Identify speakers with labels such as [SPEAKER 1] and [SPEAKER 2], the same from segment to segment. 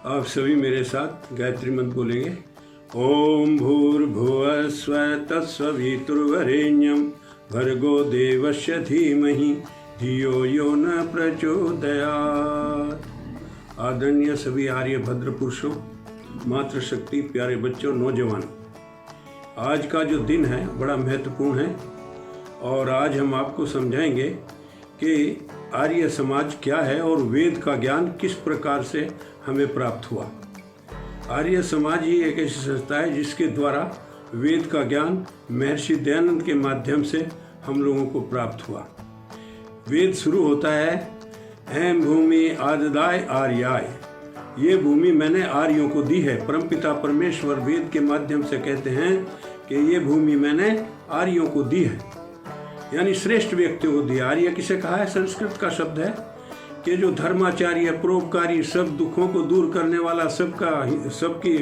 [SPEAKER 1] आप सभी मेरे साथ गायत्री मंत्र बोलेंगे। ओम भूर्भुवः स्वः तत्सवितुर्वरेण्यं भर्गो देवस्य धीमहि धियो यो न प्रचोदयात्। आदरणीय सभी आर्य भद्र पुरुषों, मातृशक्ति, प्यारे बच्चों, नौजवान, आज का जो दिन है बड़ा महत्वपूर्ण है और आज हम आपको समझाएंगे कि आर्य समाज क्या है और वेद का ज्ञान किस प्रकार से हमें प्राप्त हुआ। आर्य समाज ही एक ऐसी संस्था है जिसके द्वारा वेद का ज्ञान महर्षि दयानंद के माध्यम से हम लोगों को प्राप्त हुआ। वेद शुरू होता है ऐं भूमि आददाय आर्याय, ये भूमि मैंने आर्यों को दी है। परमपिता परमेश्वर वेद के माध्यम से कहते हैं कि ये भूमि मैंने आर्यों को दी है, यानी श्रेष्ठ व्यक्तियों को दिया। आर्य किसे कहा है? संस्कृत का शब्द है कि जो धर्माचार्य, परोपकारी, सब दुखों को दूर करने वाला, सबकी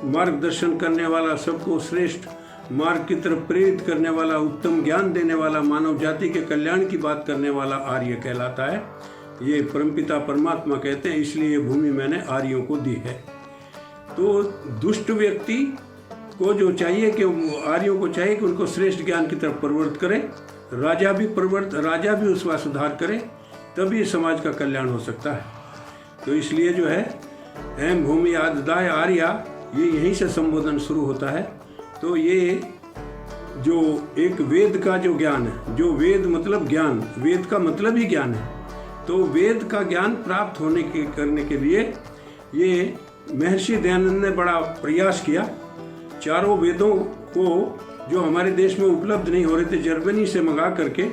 [SPEAKER 1] मार्गदर्शन करने वाला, सबको श्रेष्ठ मार्ग की तरफ प्रेरित करने वाला, उत्तम ज्ञान देने वाला, मानव जाति के कल्याण की बात करने वाला आर्य कहलाता है। ये परमपिता परमात्मा कहते हैं, इसलिए ये भूमि मैंने आर्यों को दी है। तो दुष्ट व्यक्ति को जो चाहिए कि आर्यों को चाहिए कि उनको श्रेष्ठ ज्ञान की तरफ प्रवृत्त करे, राजा भी उसका सुधार करे, तभी समाज का कल्याण हो सकता है। तो इसलिए जो है ऐं भूमि आददाय आर्या, ये यहीं से संबोधन शुरू होता है। तो ये जो एक वेद का जो ज्ञान है, जो वेद मतलब ज्ञान, वेद का मतलब ही ज्ञान है। तो वेद का ज्ञान प्राप्त करने के लिए ये महर्षि दयानंद ने बड़ा प्रयास किया। चारों वेदों को जो हमारे देश में उपलब्ध नहीं हो रहे थे, जर्मनी से मंगा करके,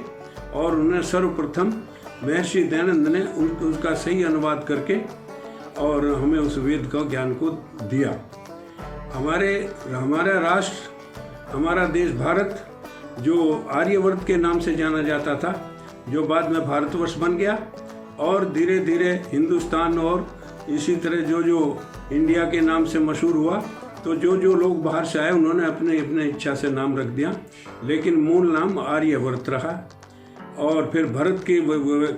[SPEAKER 1] और उन्होंने सर्वप्रथम महर्षि दयानंद ने उसका सही अनुवाद करके और हमें उस वेद का ज्ञान को दिया। हमारा राष्ट्र, हमारा देश भारत, जो आर्यवर्त के नाम से जाना जाता था, जो बाद में भारतवर्ष बन गया, और धीरे धीरे हिंदुस्तान और इसी तरह जो इंडिया के नाम से मशहूर हुआ। तो जो लोग बाहर से आए उन्होंने अपने इच्छा से नाम रख दिया, लेकिन मूल नाम आर्यवर्त रहा। और फिर भारत के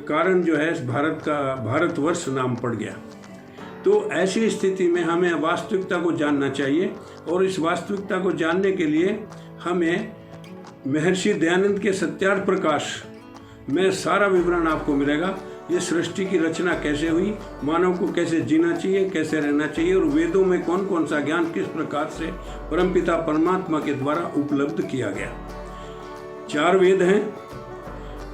[SPEAKER 1] कारण जो है भारतवर्ष नाम पड़ गया। तो ऐसी स्थिति में हमें वास्तविकता को जानना चाहिए, और इस वास्तविकता को जानने के लिए हमें महर्षि दयानंद के सत्यार्थ प्रकाश में सारा विवरण आपको मिलेगा। ये सृष्टि की रचना कैसे हुई, मानव को कैसे जीना चाहिए, कैसे रहना चाहिए, और वेदों में कौन कौन सा ज्ञान किस प्रकार से परमपिता परमात्मा के द्वारा उपलब्ध किया गया। 4 वेद हैं,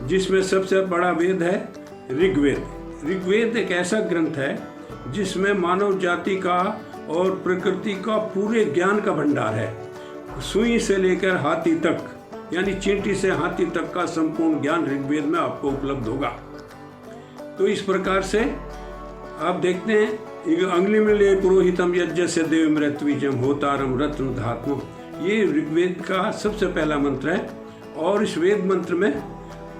[SPEAKER 1] जिसमें सबसे बड़ा वेद है ऋग्वेद। ऋग्वेद एक ऐसा ग्रंथ है जिसमें मानव जाति का और प्रकृति का पूरे ज्ञान का भंडार है। सुई से लेकर हाथी तक, यानी चींटी से हाथी तक का संपूर्ण ज्ञान ऋग्वेद में आपको उपलब्ध होगा। तो इस प्रकार से आप देखते हैं अंग्लिमिले पुरोहितम यज्ञस्य देव मृत्विजम होतारम रत्न धात्मो, ये ऋग्वेद का सबसे पहला मंत्र है। और इस वेद मंत्र में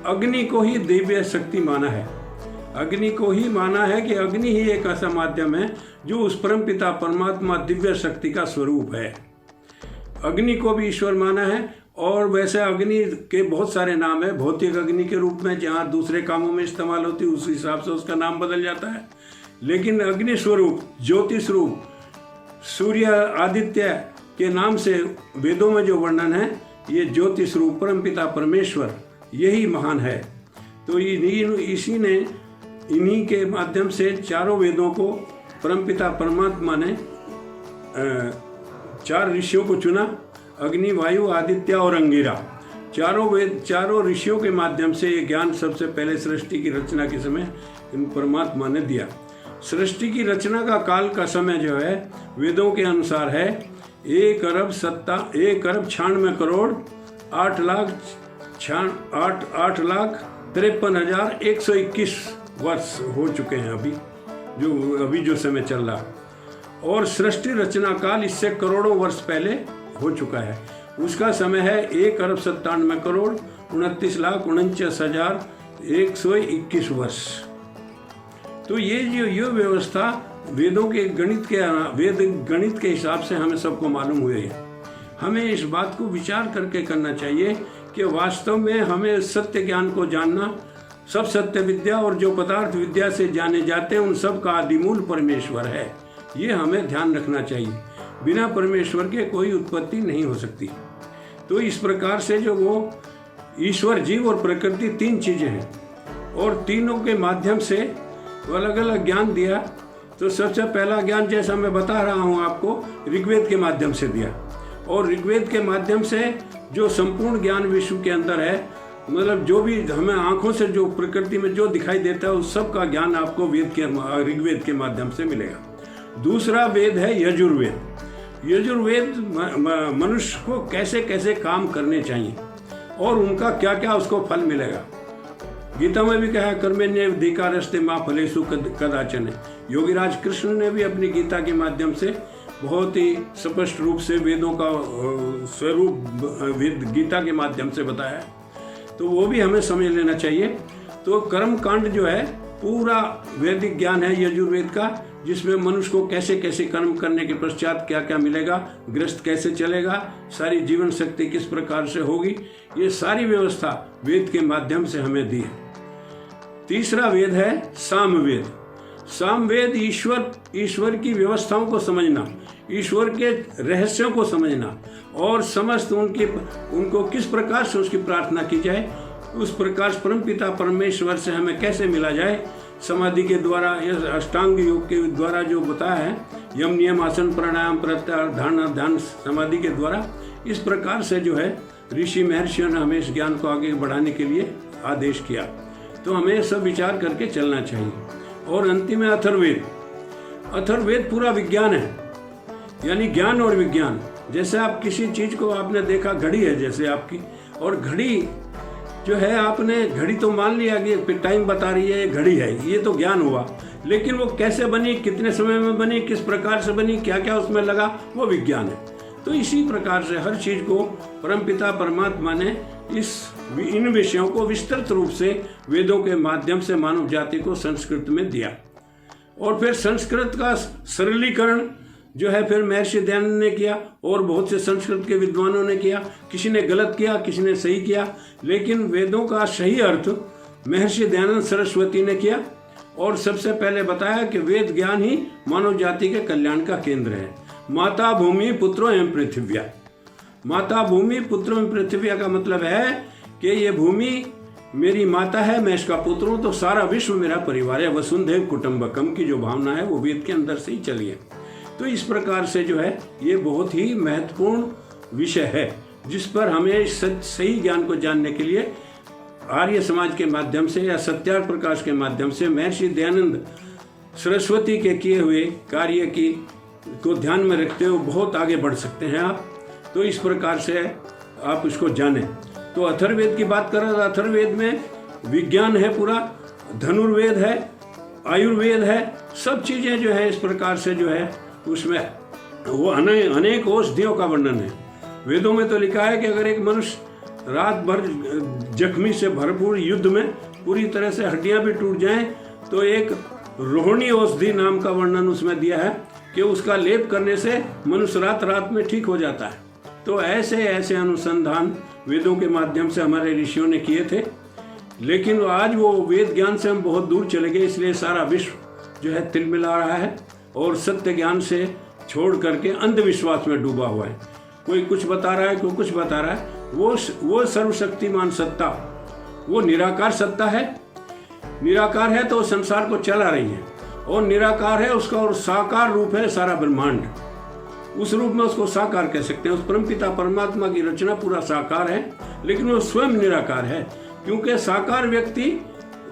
[SPEAKER 1] अग्नि को ही दिव्य शक्ति माना है। अग्नि को ही माना है कि अग्नि ही एक ऐसा माध्यम है जो उस परमपिता परमात्मा दिव्य शक्ति का स्वरूप है। अग्नि को भी ईश्वर माना है। और वैसे अग्नि के बहुत सारे नाम है। भौतिक अग्नि के रूप में जहाँ दूसरे कामों में इस्तेमाल होती है, उस हिसाब से उसका नाम बदल जाता है। लेकिन अग्नि स्वरूप, ज्योति स्वरूप, सूर्य आदित्य के नाम से वेदों में जो वर्णन है, ये ज्योति स्वरूप परमपिता परमेश्वर यही महान है। तो इन्हीं के माध्यम से चारों वेदों को परमपिता परमात्मा ने 4 ऋषियों को चुना, अग्नि, वायु, आदित्य और अंगिरा। चारों ऋषियों के माध्यम से ये ज्ञान सबसे पहले सृष्टि की रचना के समय इन परमात्मा ने दिया। सृष्टि की रचना का काल का समय जो है वेदों के अनुसार है 1 अरब 96 करोड़ 8,53,121 वर्ष हो चुके हैं अभी जो समय चल रहा। और सृष्टि रचना काल इससे करोड़ों वर्ष पहले हो चुका है। उसका समय है 1 अरब 97 करोड़ 29,49,121 वर्ष। तो ये व्यवस्था वेद गणित के हिसाब से हमें सबको मालूम हुई है। हमें इस बात को विचार करके करना चाहिए कि वास्तव में हमें सत्य ज्ञान को जानना सब सत्य विद्या और जो पदार्थ विद्या से जाने जाते हैं उन सब का आदिमूल परमेश्वर है। ये हमें ध्यान रखना चाहिए। बिना परमेश्वर के कोई उत्पत्ति नहीं हो सकती। तो इस प्रकार से जो वो ईश्वर, जीव और प्रकृति तीन चीजें हैं और तीनों के माध्यम से अलग अलग ज्ञान दिया। तो सबसे पहला ज्ञान जैसा मैं बता रहा हूँ आपको, ऋग्वेद के माध्यम से दिया। और ऋग्वेद के माध्यम से जो संपूर्ण ज्ञान विश्व के अंदर है, मतलब जो भी हमें आंखों से जो प्रकृति में जो दिखाई देता है उस सब का ज्ञान आपको ऋग्वेद के माध्यम से मिलेगा। दूसरा वेद है यजुर्वेद। यजुर्वेद मनुष्य को कैसे कैसे काम करने चाहिए और उनका क्या क्या उसको फल मिलेगा। गीता में भी कहा कर्मण्येवाधिकारस्ते मा फलेषु कदाचन। योगीराज कृष्ण ने भी अपनी गीता के माध्यम से बहुत ही स्पष्ट रूप से वेदों का स्वरूप गीता के माध्यम से बताया है, तो वो भी हमें समझ लेना चाहिए। तो कर्म कांड जो है पूरा वैदिक ज्ञान है यजुर्वेद का, जिसमें मनुष्य को कैसे कैसे कर्म करने के पश्चात क्या क्या मिलेगा, गृहस्थ कैसे चलेगा, सारी जीवन शक्ति किस प्रकार से होगी, ये सारी व्यवस्था वेद के माध्यम से हमें दी है। तीसरा वेद है सामवेद। सामवेद ईश्वर की व्यवस्थाओं को समझना, ईश्वर के रहस्यों को समझना और समस्त उनको किस प्रकार से उसकी प्रार्थना की जाए, उस प्रकार परमपिता परमेश्वर से हमें कैसे मिला जाए, समाधि के द्वारा या अष्टांग योग के द्वारा जो बताया है, यम नियम आसन प्राणायाम प्रत्याहार धारणा ध्यान समाधि के द्वारा, इस प्रकार से जो है ऋषि महर्षियों ने हमें इस ज्ञान को आगे बढ़ाने के लिए आदेश किया। तो हमें सब विचार करके चलना चाहिए। और अंतिम है अथर्ववेद। अथर्ववेद पूरा विज्ञान है, यानी ज्ञान और विज्ञान। जैसे आप किसी चीज को आपने देखा, घड़ी है जैसे आपकी, और घड़ी जो है आपने घड़ी तो मान लिया कि टाइम बता रही है, ये घड़ी है, ये तो ज्ञान हुआ, लेकिन वो कैसे बनी, कितने समय में बनी, किस प्रकार से बनी, क्या क्या उसमें लगा, वो विज्ञान है। तो इसी प्रकार से हर चीज को परमपिता परमात्मा ने इन विषयों को विस्तृत रूप से वेदों के माध्यम से मानव जाति को संस्कृत में दिया। और फिर संस्कृत का सरलीकरण जो है फिर महर्षि दयानंद ने किया और बहुत से संस्कृत के विद्वानों ने किया। किसी ने गलत किया, किसी ने सही किया, लेकिन वेदों का सही अर्थ महर्षि दयानंद सरस्वती ने किया। और सबसे पहले बताया कि वेद ज्ञान ही मानव जाति के कल्याण का केंद्र है। माता भूमि पुत्रों एवं पृथिव्या। माता भूमि पुत्रों एवं पृथिव्या का मतलब है कि ये भूमि मेरी माता है, मैं इसका पुत्र हूँ, तो सारा विश्व मेरा परिवार है। वसुंधैव कुटुंबकम की जो भावना है वो वेद के अंदर से ही चली है। तो इस प्रकार से जो है ये बहुत ही महत्वपूर्ण विषय है, जिस पर हमें सही ज्ञान को जानने के लिए आर्य समाज के माध्यम से या सत्यार्थ प्रकाश के माध्यम से महर्षि दयानंद सरस्वती के किए हुए कार्य को ध्यान में रखते हुए बहुत आगे बढ़ सकते हैं आप। तो इस प्रकार से आप इसको जानें। तो अथर्ववेद की बात कर रहे हैं, अथर्ववेद में विज्ञान है पूरा, धनुर्वेद है, आयुर्वेद है, सब चीजें जो है इस प्रकार से जो है उसमें वो अनेक औषधियों का वर्णन है। वेदों में तो लिखा है कि अगर एक मनुष्य रात भर जख्मी से भरपूर युद्ध में पूरी तरह से हड्डियां भी टूट जाएं, तो एक रोहिणी औषधि नाम का वर्णन उसमें दिया है कि उसका लेप करने से मनुष्य रात रात में ठीक हो जाता है। तो ऐसे ऐसे अनुसंधान वेदों के माध्यम से हमारे ऋषियों ने किए थे, लेकिन आज वो वेद ज्ञान से हम बहुत दूर चले गए, इसलिए सारा विश्व जो है तिलमिला रहा है और सत्य ज्ञान से छोड़ करके अंधविश्वास में डूबा हुआ है। कोई कुछ बता रहा है, कोई कुछ बता रहा है। वो सर्वशक्तिमान सत्ता, वो निराकार सत्ता है। निराकार है तो संसार को चला रही है, और निराकार है उसका और साकार रूप है सारा ब्रह्मांड। उस रूप में उसको साकार कह सकते हैं। उस परमपिता परमात्मा की रचना पूरा साकार है, लेकिन वो स्वयं निराकार है, क्योंकि साकार व्यक्ति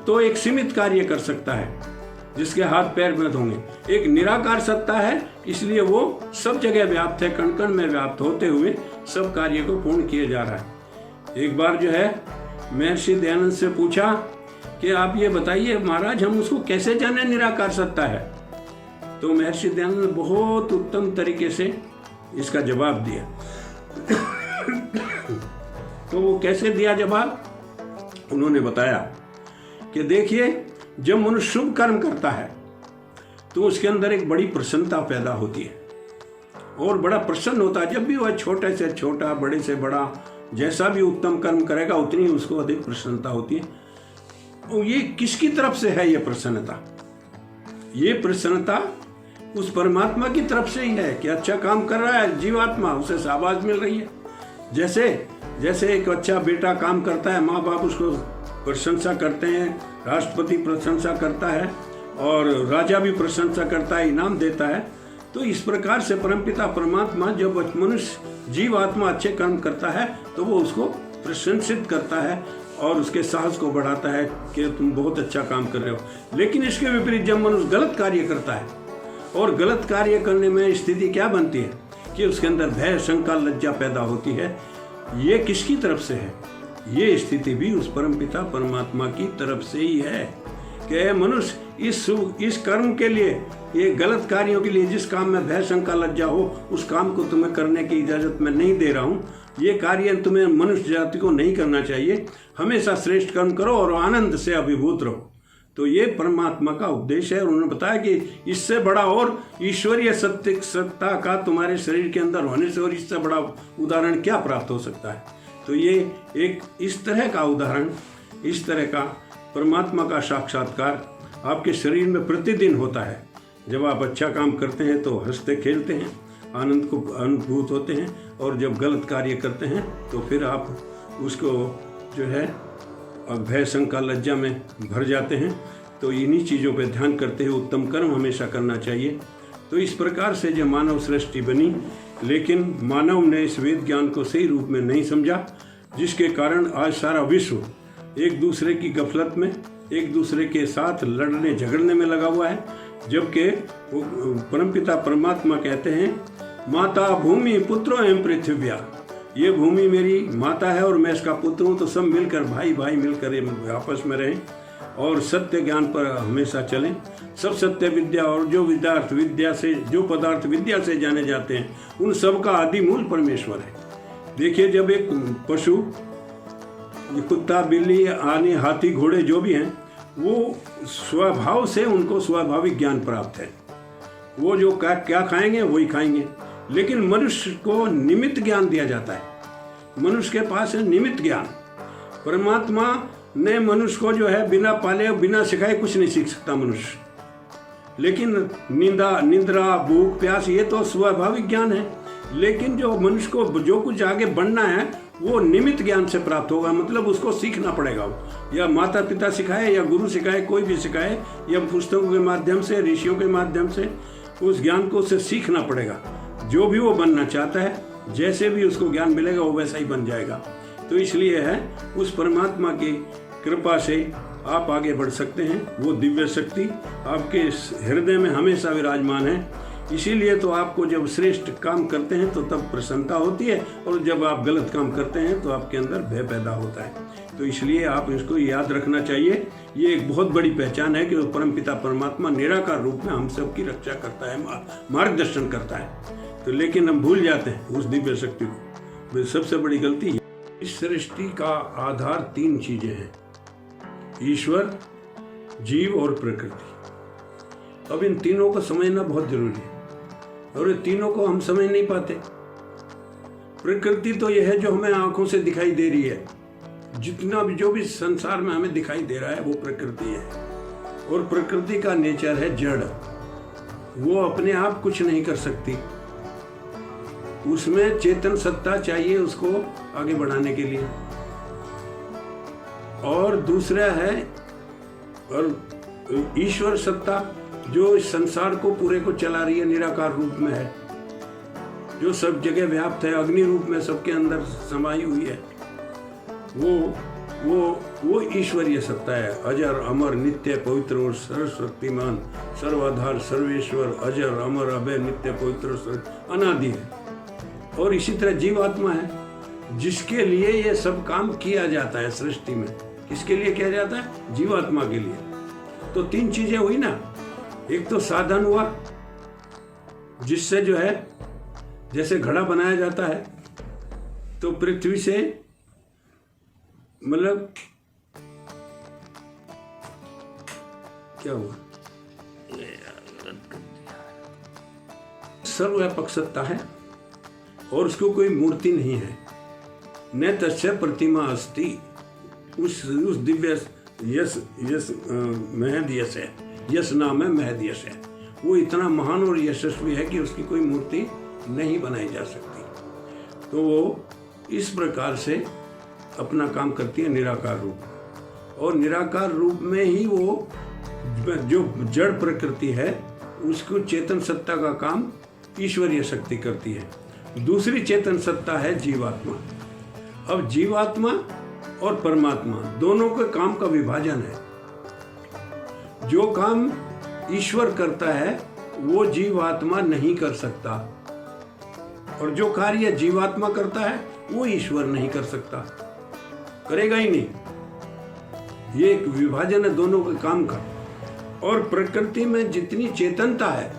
[SPEAKER 1] तो एक सीमित कार्य कर सकता है जिसके हाथ पैर में होंगे। एक निराकार सत्ता है, इसलिए वो सब जगह व्याप्त है, कण कण में व्याप्त होते हुए सब कार्य को पूर्ण किए जा रहा है। एक बार जो है महर्षि दयानंद से पूछा कि आप ये बताइए महाराज, हम उसको कैसे जाने निराकार सत्ता है। तो महर्षि दयानंद ने बहुत उत्तम तरीके से इसका जवाब दिया। तो वो कैसे दिया जवाब, उन्होंने बताया कि देखिए, जब मनुष्य शुभ कर्म करता है तो उसके अंदर एक बड़ी प्रसन्नता पैदा होती है और बड़ा प्रसन्न होता है। जब भी वह छोटे से छोटा, बड़े से बड़ा, जैसा भी उत्तम कर्म करेगा उतनी ही उसको अधिक प्रसन्नता होती है। और ये किसकी तरफ से है? ये प्रसन्नता, ये प्रसन्नता उस परमात्मा की तरफ से ही है कि अच्छा काम कर रहा है जीवात्मा, उसे शाबाश मिल रही है। जैसे एक अच्छा बेटा काम करता है, माँ बाप उसको प्रशंसा करते हैं, राष्ट्रपति प्रशंसा करता है और राजा भी प्रशंसा करता है, इनाम देता है। तो इस प्रकार से परमपिता परमात्मा जब मनुष्य जीवात्मा अच्छे कर्म करता है तो वो उसको प्रशंसित करता है और उसके साहस को बढ़ाता है कि तुम बहुत अच्छा काम कर रहे हो। लेकिन इसके विपरीत जब मनुष्य गलत कार्य करता है, और गलत कार्य करने में स्थिति क्या बनती है कि उसके अंदर भय, शंका, लज्जा पैदा होती है। ये किसकी तरफ से है? ये स्थिति भी उस परमपिता परमात्मा की तरफ से ही है कि मनुष्य इस कर्म के लिए, ये गलत कार्यों के लिए, जिस काम में भय, शंका, लज्जा हो, उस काम को तुम्हें करने की इजाजत मैं नहीं दे रहा हूँ। ये कार्य तुम्हें मनुष्य जाति को नहीं करना चाहिए। हमेशा श्रेष्ठ कर्म करो और आनंद से अभिभूत रहो। तो ये परमात्मा का उपदेश है। और उन्होंने बताया कि इससे बड़ा और ईश्वरीय सत्ता का तुम्हारे शरीर के अंदर होने से और इससे बड़ा उदाहरण क्या प्राप्त हो सकता है। तो ये एक इस तरह का उदाहरण, इस तरह का परमात्मा का साक्षात्कार आपके शरीर में प्रतिदिन होता है। जब आप अच्छा काम करते हैं तो हंसते खेलते हैं, आनंद को अनुभूत होते हैं, और जब गलत कार्य करते हैं तो फिर आप उसको जो है भय, शंका, लज्जा में भर जाते हैं। तो इन्हीं चीज़ों पर ध्यान करते हुए उत्तम कर्म हमेशा करना चाहिए। तो इस प्रकार से जो मानव सृष्टि बनी, लेकिन मानव ने इस वेद ज्ञान को सही रूप में नहीं समझा, जिसके कारण आज सारा विश्व एक दूसरे की गफलत में, एक दूसरे के साथ लड़ने झगड़ने में लगा हुआ है। जबकि परमपिता परमात्मा कहते हैं, माता भूमि पुत्रो एवं पृथ्व्या, ये भूमि मेरी माता है और मैं इसका पुत्र हूँ। तो सब मिलकर, भाई भाई मिलकर आपस में रहें और सत्य ज्ञान पर हमेशा चलें। सब सत्य विद्या और जो पदार्थ विद्या से जाने जाते हैं, उन सब का आदि मूल परमेश्वर है। देखिए, जब एक पशु, कुत्ता, बिल्ली, आने, हाथी, घोड़े जो भी हैं, वो स्वभाव से उनको स्वाभाविक ज्ञान प्राप्त है। वो जो क्या खाएंगे वही खाएंगे। लेकिन मनुष्य को निमित्त ज्ञान दिया जाता है। मनुष्य के पास है निमित्त ज्ञान। परमात्मा ने मनुष्य को जो है बिना पाले, बिना सिखाए कुछ नहीं सीख सकता मनुष्य। लेकिन निंद्रा, भूख, प्यास, ये तो स्वाभाविक ज्ञान है। लेकिन जो मनुष्य को जो कुछ आगे बढ़ना है वो निमित्त ज्ञान से प्राप्त होगा। मतलब उसको सीखना पड़ेगा, वो या माता पिता सिखाए या गुरु सिखाए, कोई भी सिखाए, या पुस्तकों के माध्यम से, ऋषियों के माध्यम से उस ज्ञान को उसे सीखना पड़ेगा। जो भी वो बनना चाहता है, जैसे भी उसको ज्ञान मिलेगा वो वैसा ही बन जाएगा। तो इसलिए है उस परमात्मा की कृपा से आप आगे बढ़ सकते हैं। वो दिव्य शक्ति आपके हृदय में हमेशा विराजमान है। इसीलिए तो आपको जब श्रेष्ठ काम करते हैं तो तब प्रसन्नता होती है, और जब आप गलत काम करते हैं तो आपके अंदर भय पैदा होता है। तो इसलिए आप इसको याद रखना चाहिए। ये एक बहुत बड़ी पहचान है कि परमपिता परमात्मा निराकार रूप में हम सब की रक्षा करता है, मार्गदर्शन करता है। तो लेकिन हम भूल जाते हैं उस दिव्य शक्ति को। सबसे बड़ी गलती, इस सृष्टि का आधार 3 चीजें हैं, ईश्वर, जीव और प्रकृति। अब इन तीनों को समझना बहुत जरूरी है, और ये तीनों को हम समझ नहीं पाते। प्रकृति तो यह है जो हमें आंखों से दिखाई दे रही है। जितना भी जो भी संसार में हमें दिखाई दे रहा है वो प्रकृति है। और प्रकृति का नेचर है जड़, वो अपने आप कुछ नहीं कर सकती। उसमें चेतन सत्ता चाहिए उसको आगे बढ़ाने के लिए। और दूसरा है और ईश्वर सत्ता, जो इस संसार को पूरे को चला रही है, निराकार रूप में है, जो सब जगह व्याप्त है, अग्नि रूप में सबके अंदर समाई हुई है। वो ईश्वरीय सत्ता है। अजर, अमर, नित्य, पवित्र और सर्वशक्तिमान, सर्वाधार, सर्वेश्वर, अजर, अमर, अभय, नित्य, पवित्र, अनादि है। और इसी तरह जीवात्मा है, जिसके लिए ये सब काम किया जाता है सृष्टि में। किसके लिए किया जाता है? जीवात्मा के लिए। तो 3 चीजें हुई ना। एक तो साधन हुआ, जिससे जो है जैसे घड़ा बनाया जाता है, तो पृथ्वी से मतलब क्या हुआ, सर्वव्यापक सत्ता है और उसको कोई मूर्ति नहीं है। न तस्य प्रतिमा अस्ति। उस दिव्य यश यश महद यश है, यश नाम है, महद यश है। वो इतना महान और यशस्वी है कि उसकी कोई मूर्ति नहीं बनाई जा सकती। तो वो इस प्रकार से अपना काम करती है निराकार रूप, और निराकार रूप में ही वो जो जड़ प्रकृति है उसको चेतन सत्ता का काम ईश्वरीय शक्ति करती है। दूसरी चेतन सत्ता है जीवात्मा। अब जीवात्मा और परमात्मा दोनों के काम का विभाजन है। जो काम ईश्वर करता है वो जीवात्मा नहीं कर सकता, और जो कार्य जीवात्मा करता है वो ईश्वर नहीं कर सकता, करेगा ही नहीं। ये एक विभाजन है दोनों के काम का। और प्रकृति में जितनी चेतनता है,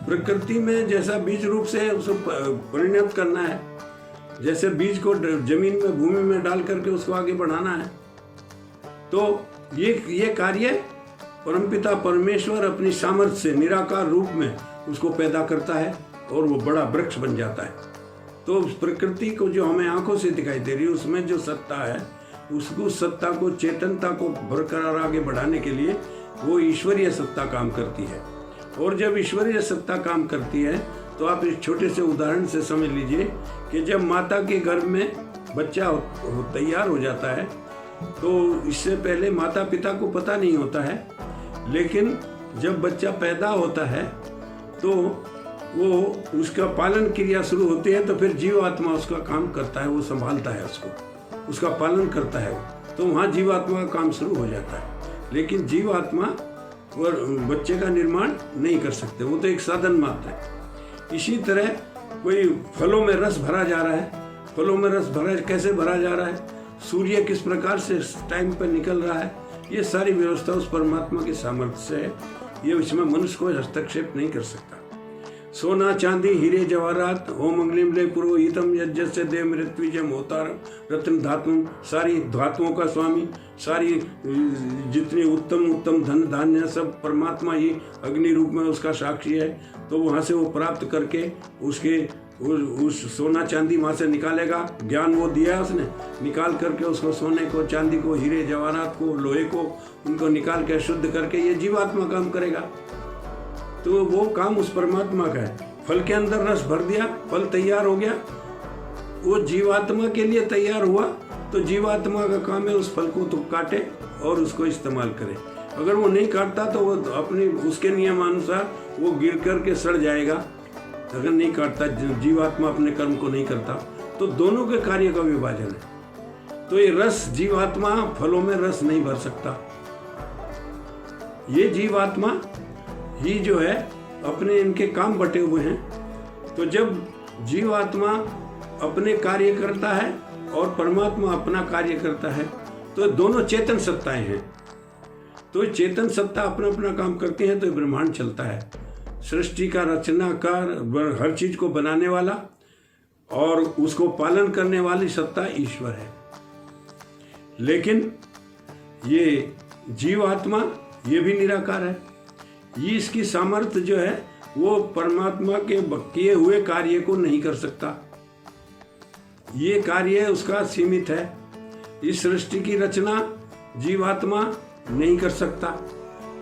[SPEAKER 1] प्रकृति में जैसा बीज रूप से उसको परिणत करना है, जैसे बीज को जमीन में भूमि में डाल करके उसको आगे बढ़ाना है, तो ये कार्य परमपिता परमेश्वर अपनी सामर्थ्य से निराकार रूप में उसको पैदा करता है और वो बड़ा वृक्ष बन जाता है। तो उस प्रकृति को जो हमें आंखों से दिखाई दे रही है उसमें जो सत्ता है, उसको सत्ता को चेतनता को बरकरार आगे बढ़ाने के लिए वो ईश्वरीय सत्ता काम करती है। और जब ईश्वरीय सत्ता काम करती है तो आप इस छोटे से उदाहरण से समझ लीजिए कि जब माता के गर्भ में बच्चा तैयार हो जाता है तो इससे पहले माता पिता को पता नहीं होता है, लेकिन जब बच्चा पैदा होता है तो वो उसका पालन क्रिया शुरू होती है, तो फिर जीवात्मा उसका काम करता है, वो संभालता है उसको, उसका पालन करता है, तो वहाँ जीवात्मा का काम शुरू हो जाता है। लेकिन जीवात्मा और बच्चे का निर्माण नहीं कर सकते, वो तो एक साधन मात्र है। इसी तरह कोई फलों में रस भरा जा रहा है, फलों में रस भरा कैसे भरा जा रहा है, सूर्य किस प्रकार से टाइम पर निकल रहा है, ये सारी व्यवस्था उस परमात्मा के सामर्थ्य से है। ये इसमें मनुष्य को हस्तक्षेप नहीं कर सकता। सोना चांदी हीरे जवाहरात ओम अंगलिम ले पुरोहितम यज्ञस्य देव मृत्युजम होतारम रत्न धातु, सारी धातुओं का स्वामी, सारी जितनी उत्तम उत्तम धन धान्य सब परमात्मा ही अग्नि रूप में उसका साक्षी है। तो वहाँ से वो प्राप्त करके उसके उस सोना चांदी वहाँ से निकालेगा, ज्ञान वो दिया है उसने, निकाल करके उसको सोने को चांदी को हीरे जवाहरात को लोहे को उनको निकाल के शुद्ध करके ये जीवात्मा काम करेगा। तो वो काम उस परमात्मा का है। फल के अंदर रस भर दिया, फल तैयार हो गया, वो जीवात्मा के लिए तैयार हुआ, तो जीवात्मा का काम है उस फल को तो काटे और उसको इस्तेमाल करे। अगर वो नहीं काटता तो वो अपने उसके नियमानुसार वो गिर करके सड़ जाएगा। अगर नहीं काटता, जीवात्मा अपने कर्म को नहीं करता, तो दोनों के कार्य का विभाजन है। तो ये रस जीवात्मा फलों में रस नहीं भर सकता। ये जीवात्मा ही जो है अपने इनके काम बटे हुए हैं। तो जब जीवात्मा अपने कार्य करता है और परमात्मा अपना कार्य करता है तो दोनों चेतन सत्ताएं हैं। तो चेतन सत्ता अपना अपना काम करती है तो ब्रह्मांड चलता है। सृष्टि का रचनाकार, हर चीज को बनाने वाला और उसको पालन करने वाली सत्ता ईश्वर है। लेकिन ये जीवात्मा ये भी निराकार है। ये इसकी सामर्थ्य जो है वो परमात्मा के किए हुए कार्य को नहीं कर सकता। ये कार्य उसका सीमित है। इस सृष्टि की रचना जीवात्मा नहीं कर सकता।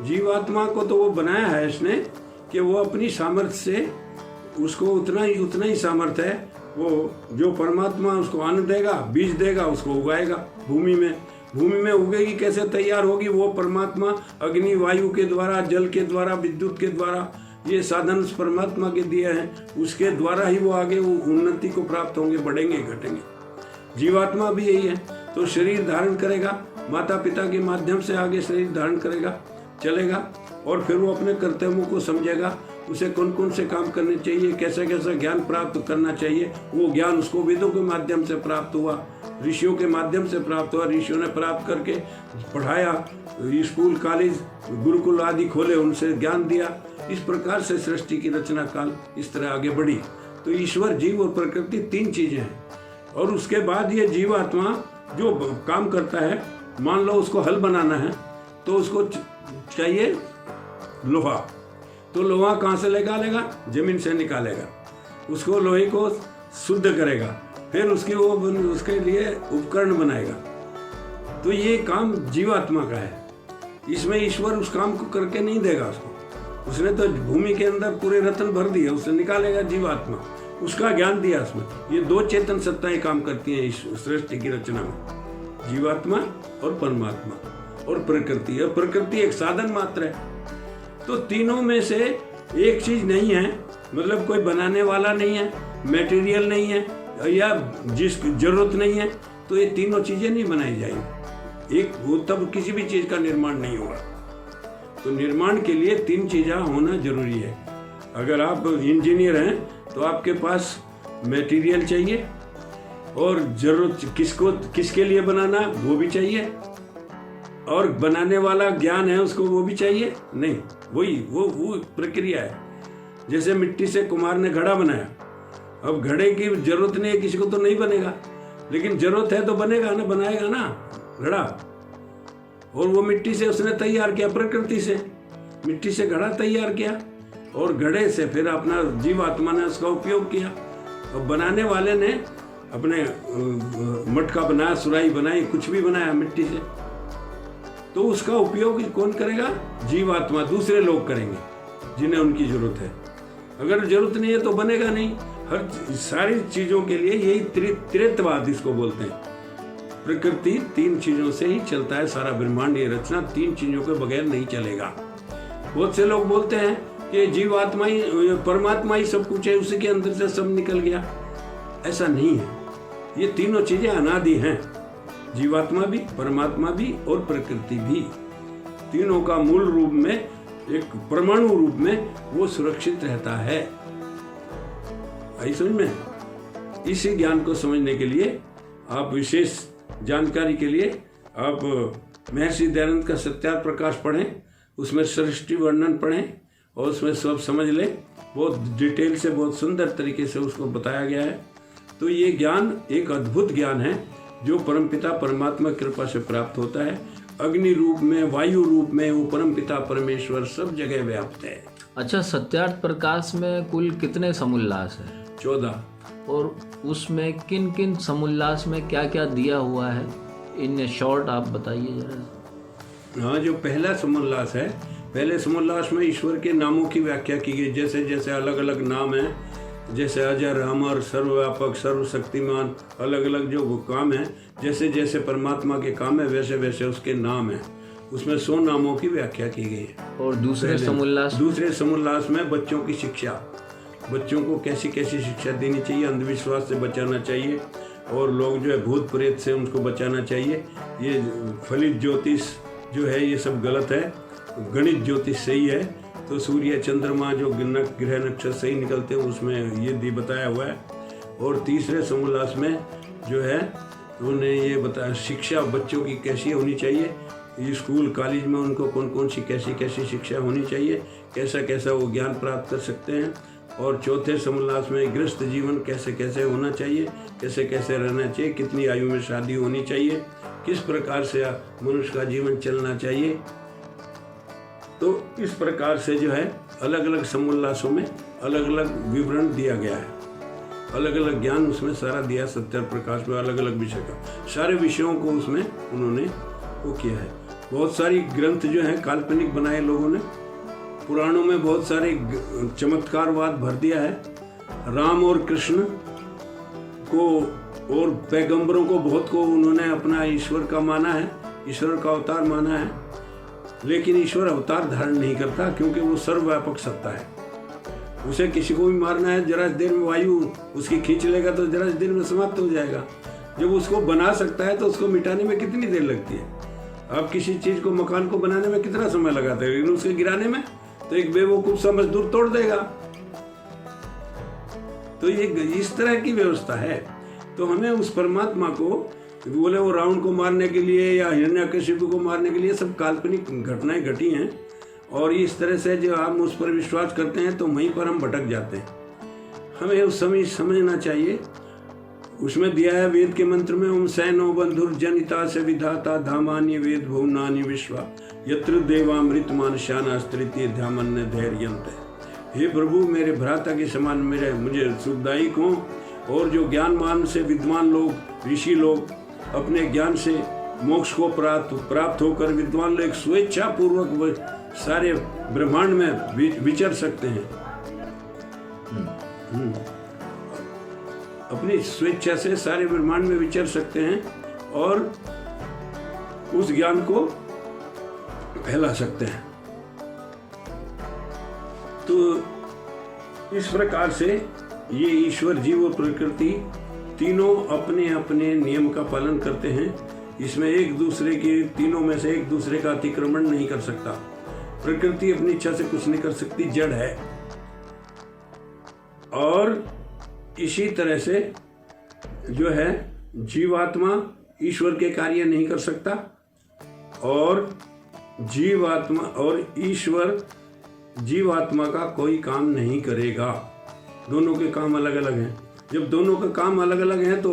[SPEAKER 1] जीवात्मा को तो वो बनाया है इसने कि वो अपनी सामर्थ्य से उसको उतना ही सामर्थ्य है। वो जो परमात्मा उसको अन्न देगा, बीज देगा, उसको उगाएगा भूमि में उगेगी, कैसे तैयार होगी, वो परमात्मा अग्नि वायु के द्वारा, जल के द्वारा, विद्युत के द्वारा, ये साधन उस परमात्मा के दिए हैं, उसके द्वारा ही वो आगे वो उन्नति को प्राप्त होंगे, बढ़ेंगे, घटेंगे। जीवात्मा भी यही है। तो शरीर धारण करेगा, माता पिता के माध्यम से आगे शरीर धारण करेगा, चलेगा, और फिर वो अपने कर्तव्यों को समझेगा, उसे कौन कौन से काम करने चाहिए, कैसे कैसे ज्ञान प्राप्त करना चाहिए। वो ज्ञान उसको वेदों के माध्यम से प्राप्त हुआ, ऋषियों के माध्यम से प्राप्त हुआ, ऋषियों ने प्राप्त करके पढ़ाया, स्कूल कॉलेज गुरुकुल आदि खोले, उनसे ज्ञान दिया। इस प्रकार से सृष्टि की रचना काल इस तरह आगे बढ़ी। तो ईश्वर, जीव और प्रकृति तीन चीजें हैं। और उसके बाद ये जीवात्मा जो काम करता है, मान लो उसको हल बनाना है तो उसको चाहिए लोहा। तो लोहा कहाँ से निकालेगा? जमीन से निकालेगा, उसको लोहे को शुद्ध करेगा, फिर उसके लिए उपकरण बनाएगा। तो ये काम जीवात्मा का है। इसमें ईश्वर उस काम को करके नहीं देगा उसको। उसने तो भूमि के अंदर पूरे रत्न भर दिए, उससे निकालेगा जीवात्मा, उसका ज्ञान दिया उसमें। ये दो चेतन सत्ताएं काम करती हैं इस सृष्टि की रचना में, जीवात्मा और परमात्मा और प्रकृति। और प्रकृति एक साधन मात्र है। तो तीनों में से एक चीज नहीं है, मतलब कोई बनाने वाला नहीं है, मटेरियल नहीं है या जिस जरूरत नहीं है, तो ये तीनों चीजें नहीं बनाई जाएंगी। एक वो तब किसी भी चीज का निर्माण नहीं होगा। तो निर्माण के लिए तीन चीजें होना जरूरी है। अगर आप इंजीनियर हैं तो आपके पास मटेरियल चाहिए और जरूरत किसके लिए बनाना वो भी चाहिए, और बनाने वाला ज्ञान है उसको वो भी चाहिए। नहीं, वो प्रक्रिया है। जैसे मिट्टी से कुम्हार ने घड़ा बनाया, अब घड़े की जरूरत नहीं है किसी को तो नहीं बनेगा, लेकिन जरूरत है तो बनेगा ना, बनाएगा ना घड़ा। और वो मिट्टी से उसने तैयार किया, प्रकृति से मिट्टी से घड़ा तैयार किया, और घड़े से फिर अपना जीवात्मा ने उसका उपयोग किया। और बनाने वाले ने अपने मटका बनाया, सुराही बनाई, कुछ भी बनाया मिट्टी से, तो उसका उपयोग कौन करेगा? जीवात्मा, दूसरे लोग करेंगे जिन्हें उनकी जरूरत है। अगर जरूरत नहीं है तो बनेगा नहीं। हर सारी चीजों के लिए यही त्रित्ववाद इसको बोलते हैं। प्रकृति तीन चीजों से ही चलता है, सारा ब्रह्मांड ये रचना तीन चीजों के बगैर नहीं चलेगा। बहुत से लोग बोलते हैं कि जीवात्मा ही, परमात्मा ही सब कुछ है, उसी के अंदर से सब निकल गया। ऐसा नहीं है। ये तीनों चीजें अनादि हैं, जीवात्मा भी, परमात्मा भी और प्रकृति भी। तीनों का मूल रूप में, एक परमाणु रूप में वो सुरक्षित रहता है। आई समझ में? इसी ज्ञान को समझने के लिए आप विशेष जानकारी के लिए आप महर्षि दयानंद का सत्यार्थ प्रकाश पढ़ें, उसमें सृष्टि वर्णन पढ़ें और उसमें सब समझ लें। बहुत डिटेल से, बहुत सुंदर तरीके से उसको बताया गया है। तो ये ज्ञान एक अद्भुत ज्ञान है जो परमपिता परमात्मा की कृपा से प्राप्त होता है। अग्नि रूप में, वायु रूप में वो परमपिता परमेश्वर सब जगह व्याप्त है।
[SPEAKER 2] अच्छा, सत्यार्थ प्रकाश में कुल कितने समुल्लास है?
[SPEAKER 1] 14।
[SPEAKER 2] और उसमें किन किन समुल्लास में क्या क्या दिया हुआ है, इन शॉर्ट आप बताइए जरा।
[SPEAKER 1] हाँ, जो पहला समुल्लास है, पहले समुल्लास में ईश्वर के नामों की व्याख्या की गई। जैसे जैसे अलग अलग नाम है, जैसे अजर, अमर, सर्वव्यापक, सर्वशक्तिमान, अलग अलग जो काम है, जैसे जैसे परमात्मा के काम है वैसे वैसे उसके नाम है। उसमें 100 नामों की व्याख्या की गई है।
[SPEAKER 2] और दूसरे
[SPEAKER 1] समुल्लास में बच्चों की शिक्षा, बच्चों को कैसी कैसी शिक्षा देनी चाहिए, अंधविश्वास से बचाना चाहिए, और लोग जो है भूत प्रेत से उनको बचाना चाहिए। ये फलित ज्योतिष जो है ये सब गलत है, गणित ज्योतिष सही है। तो सूर्य चंद्रमा जो ग्रह नक्षत्र सही निकलते हैं उसमें ये भी बताया हुआ है। और तीसरे समुल्लास में जो है उन्होंने ये बताया शिक्षा बच्चों की कैसी होनी चाहिए, स्कूल कॉलेज में उनको कौन कौन सी कैसी कैसी शिक्षा होनी चाहिए, कैसा कैसा वो ज्ञान प्राप्त कर सकते हैं। और चौथे समुल्लास में गृहस्थ जीवन कैसे कैसे होना चाहिए, कैसे कैसे रहना चाहिए, कितनी आयु में शादी होनी चाहिए, किस प्रकार से मनुष्य का जीवन चलना चाहिए। तो इस प्रकार से जो है अलग अलग समुल्लासों में अलग अलग विवरण दिया गया है, अलग अलग ज्ञान उसमें सारा दिया। सत्यार्थ प्रकाश में अलग अलग विषय का, सारे विषयों को उसमें उन्होंने वो किया है। बहुत सारी ग्रंथ जो है काल्पनिक बनाए लोगों ने, पुराणों में बहुत सारे चमत्कारवाद भर दिया है। राम और कृष्ण को और पैगंबरों को बहुत को उन्होंने अपना ईश्वर का माना है, ईश्वर का अवतार माना है। लेकिन ईश्वर अवतार धारण नहीं करता, क्योंकि वो सर्वव्यापक सत्ता है। उसे किसी को भी मारना है, जरा देर में वायु उसकी खींच लेगा तो जरा देर में समाप्त हो जाएगा। जब उसको बना सकता है तो उसको मिटाने में कितनी देर लगती है? आप किसी चीज को, मकान को बनाने में कितना समय लगाते हैं, लेकिन उसके गिराने में तो एक बेवकूफ सा मजदूर तोड़ देगा। तो ये इस तरह की व्यवस्था है। तो हमें उस परमात्मा को, बोले वो रावण को मारने के लिए या हिरण्यकशिपु को मारने के लिए सब काल्पनिक घटनाएं घटी हैं, और इस तरह से जो हम उस पर विश्वास करते हैं तो वहीं पर हम भटक जाते हैं। हमें उस समय समझना चाहिए। उसमें दिया है वेद के मंत्र में, ओम सैनो बंधुर जनिता से विधाता धामान्य वेद भुवनानि विश्वा यत्र देवामृत मानशाना स्त्रिति ध्यामन्य धैर्यंत। हे प्रभु, मेरे भ्राता के समान मुझे सुखदायक हो, और जो ज्ञानमान से विद्वान लोग, ऋषि लोग अपने ज्ञान से मोक्ष को प्राप्त होकर विद्वान लोग स्वेच्छा पूर्वक सारे ब्रह्मांड में विचर सकते हैं। अपनी स्वेच्छा से सारे ब्रह्मांड में विचर सकते हैं और उस ज्ञान को फैला सकते हैं। तो इस प्रकार से ये ईश्वर, जीव और प्रकृति तीनों अपने अपने नियम का पालन करते हैं। इसमें एक दूसरे के, तीनों में से एक दूसरे का अतिक्रमण नहीं कर सकता। प्रकृति अपनी इच्छा से कुछ नहीं कर सकती, जड़ है। और इसी तरह से जो है जीवात्मा ईश्वर के कार्य नहीं कर सकता और जीवात्मा और ईश्वर जीवात्मा का कोई काम नहीं करेगा। दोनों के काम अलग अलग हैं। जब दोनों का काम अलग अलग है तो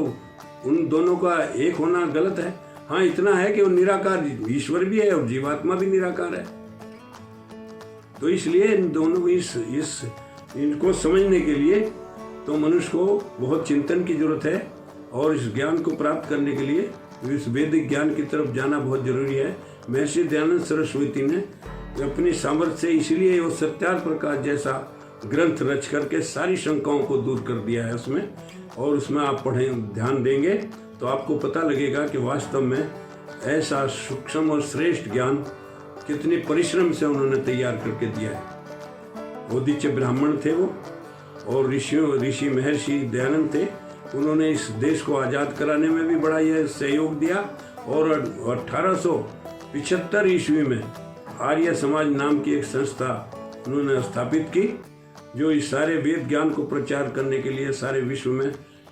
[SPEAKER 1] उन दोनों का एक होना गलत है। हाँ, इतना है कि वो निराकार ईश्वर भी है और जीवात्मा भी निराकार है। तो इसलिए इन दोनों इनको समझने के लिए तो मनुष्य को बहुत चिंतन की जरूरत है और इस ज्ञान को प्राप्त करने के लिए इस वैदिक ज्ञान की तरफ जाना बहुत जरूरी है। महर्षि दयानंद सरस्वती ने अपनी सामर्थ्य से इसलिए वो सत्यार्थ प्रकाश जैसा ग्रंथ रच करके सारी शंकाओं को दूर कर दिया है उसमें। और उसमें आप पढ़ें, ध्यान देंगे तो आपको पता लगेगा कि वास्तव में ऐसा सूक्ष्म और श्रेष्ठ ज्ञान कितने परिश्रम से उन्होंने तैयार करके दिया है। उदिच्य ब्राह्मण थे वो और ऋषि महर्षि दयानंद थे। उन्होंने इस देश को आज़ाद कराने में भी बड़ा यह सहयोग दिया और 1875 ईस्वी में आर्य समाज नाम की एक संस्था उन्होंने स्थापित की, जो इस सारे वेद ज्ञान को प्रचार करने के लिए सारे विश्व में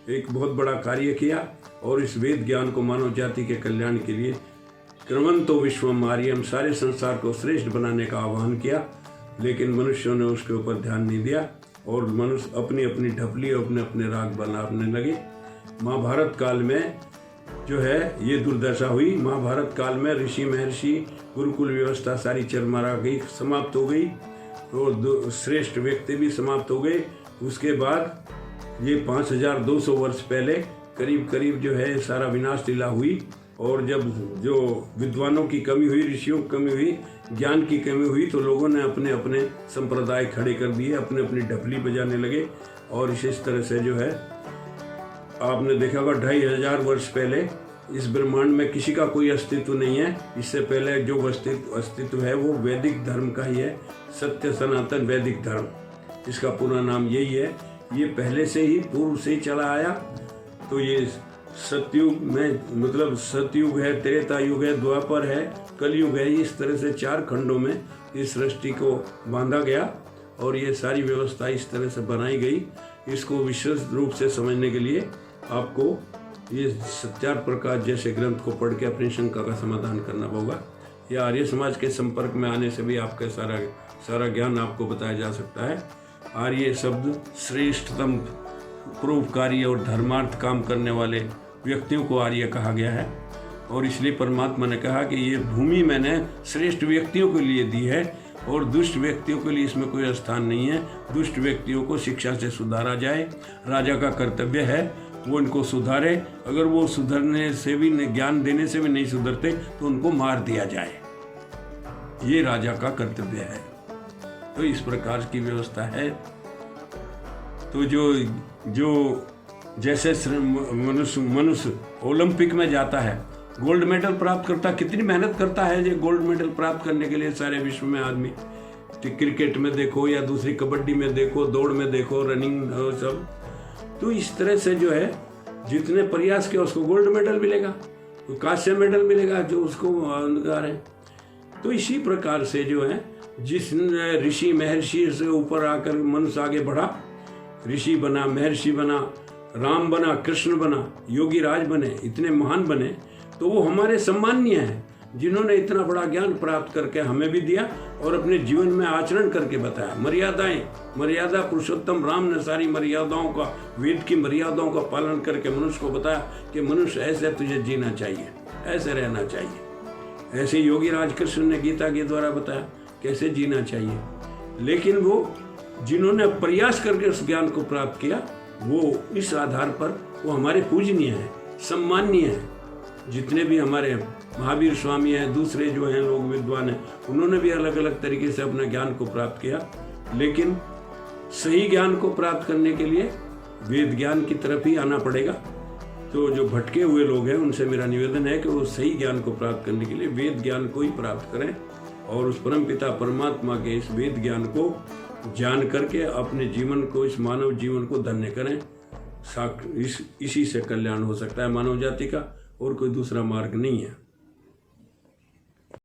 [SPEAKER 1] एक बहुत बड़ा कार्य किया और इस वेद ज्ञान को मानव जाति के कल्याण के लिए क्रमंतो विश्वम आर्यम, सारे संसार को श्रेष्ठ बनाने का आह्वान किया। लेकिन मनुष्यों ने उसके ऊपर ध्यान नहीं दिया और मनुष्य अपनी अपनी ढपली और अपने अपने राग बनाने लगे। महाभारत काल में जो है ये दुर्दशा हुई। महाभारत काल में ऋषि महर्षि गुरुकुल व्यवस्था सारी चरमरा गई, समाप्त हो गई और श्रेष्ठ व्यक्ति भी समाप्त हो गए। उसके बाद ये 5200 वर्ष पहले करीब करीब जो है सारा विनाश लीला हुई और जब जो विद्वानों की कमी हुई, ऋषियों की कमी हुई, ज्ञान की कमी हुई तो लोगों ने अपने अपने संप्रदाय खड़े कर दिए, अपने अपनी ढपली बजाने लगे। और इस तरह से जो है आपने देखा होगा 2500 वर्ष पहले इस ब्रह्मांड में किसी का कोई अस्तित्व नहीं है। इससे पहले जो अस्तित्व है वो वैदिक धर्म का ही है, सत्य सनातन वैदिक धर्म, इसका पूरा नाम यही है। ये पहले से ही पूर्व से ही चला आया। तो ये सतयुग में मतलब सतयुग है, त्रेता युग है, द्वापर है, कलयुग है। इस तरह से 4 खंडों में इस सृष्टि को बांधा गया और ये सारी व्यवस्था इस तरह से बनाई गई। इसको विशेष रूप से समझने के लिए आपको ये सत्यार्थ प्रकाश जैसे ग्रंथ को पढ़ के अपनी शंका का समाधान करना होगा। या आर्य समाज के संपर्क में आने से भी आपका सारा ज्ञान आपको बताया जा सकता है। आर्य शब्द श्रेष्ठतम, परोपकारी और धर्मार्थ काम करने वाले व्यक्तियों को आर्य कहा गया है। और इसलिए परमात्मा ने कहा कि ये भूमि मैंने श्रेष्ठ व्यक्तियों के लिए दी है और दुष्ट व्यक्तियों के लिए इसमें कोई स्थान नहीं है। दुष्ट व्यक्तियों को शिक्षा से सुधारा जाए, राजा का कर्तव्य है वो इनको सुधारे। अगर वो सुधरने से भी, ज्ञान देने से भी नहीं सुधरते तो उनको मार दिया जाए, ये राजा का कर्तव्य है। तो इस प्रकार की व्यवस्था है। तो जो जैसे मनुष्य ओलंपिक में जाता है, गोल्ड मेडल प्राप्त करता, कितनी मेहनत करता है ये गोल्ड मेडल प्राप्त करने के लिए सारे विश्व में आदमी। क्रिकेट में देखो या दूसरी कबड्डी में देखो, दौड़ में देखो, रनिंग और सब। तो इस तरह से जो है जितने प्रयास किया उसको गोल्ड मेडल मिलेगा, तो कांस्य मेडल मिलेगा जो उसको अधिकार है। तो इसी प्रकार से जो है जिस ऋषि महर्षि से ऊपर आकर मनुष्य आगे बढ़ा, ऋषि बना, महर्षि बना, राम बना, कृष्ण बना, योगी राज बने, इतने महान बने, तो वो हमारे सम्माननीय हैं जिन्होंने इतना बड़ा ज्ञान प्राप्त करके हमें भी दिया और अपने जीवन में आचरण करके बताया। मर्यादा पुरुषोत्तम राम ने सारी मर्यादाओं का, वेद की मर्यादाओं का पालन करके मनुष्य को बताया कि मनुष्य ऐसे तुझे जीना चाहिए, ऐसे रहना चाहिए। ऐसे योगी राज कृष्ण ने गीता के द्वारा बताया कैसे जीना चाहिए। लेकिन वो जिन्होंने प्रयास करके उस ज्ञान को प्राप्त किया, वो इस आधार पर वो हमारे पूजनीय हैं, सम्माननीय हैं। जितने भी हमारे महावीर स्वामी हैं, दूसरे जो हैं लोग विद्वान हैं, उन्होंने भी अलग अलग तरीके से अपना ज्ञान को प्राप्त किया। लेकिन सही ज्ञान को प्राप्त करने के लिए वेद ज्ञान की तरफ ही आना पड़ेगा। तो जो भटके हुए लोग हैं उनसे मेरा निवेदन है कि वो सही ज्ञान को प्राप्त करने के लिए वेद ज्ञान को ही प्राप्त करें और उस परमपिता परमात्मा के इस वेद ज्ञान को जान करके अपने जीवन को, इस मानव जीवन को धन्य करें। इसी से कल्याण हो सकता है मानव जाति का, और कोई दूसरा मार्ग नहीं है।